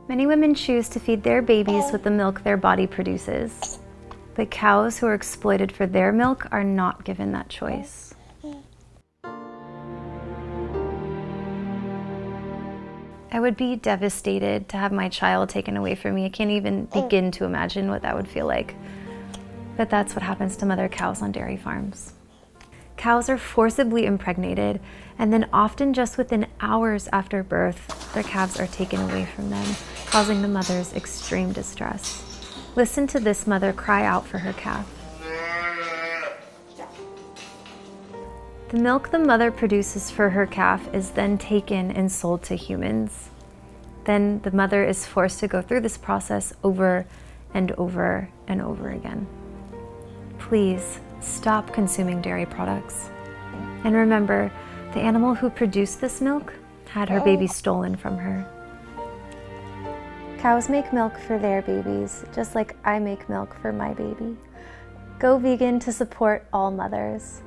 Many women choose to feed their babies with the milk their body produces, but cows who are exploited for their milk are not given that choice. I would be devastated to have my child taken away from me. I can't even begin to imagine what that would feel like. But that's what happens to mother cows on dairy farms. Cows are forcibly impregnated, and then often just within hours after birth, their calves are taken away from them, causing the mothers extreme distress. Listen to this mother cry out for her calf. The milk the mother produces for her calf is then taken and sold to humans. Then the mother is forced to go through this process over and over and over again. Please stop consuming dairy products. And remember, the animal who produced this milk had her baby stolen from her. Cows make milk for their babies, just like I make milk for my baby. Go vegan to support all mothers.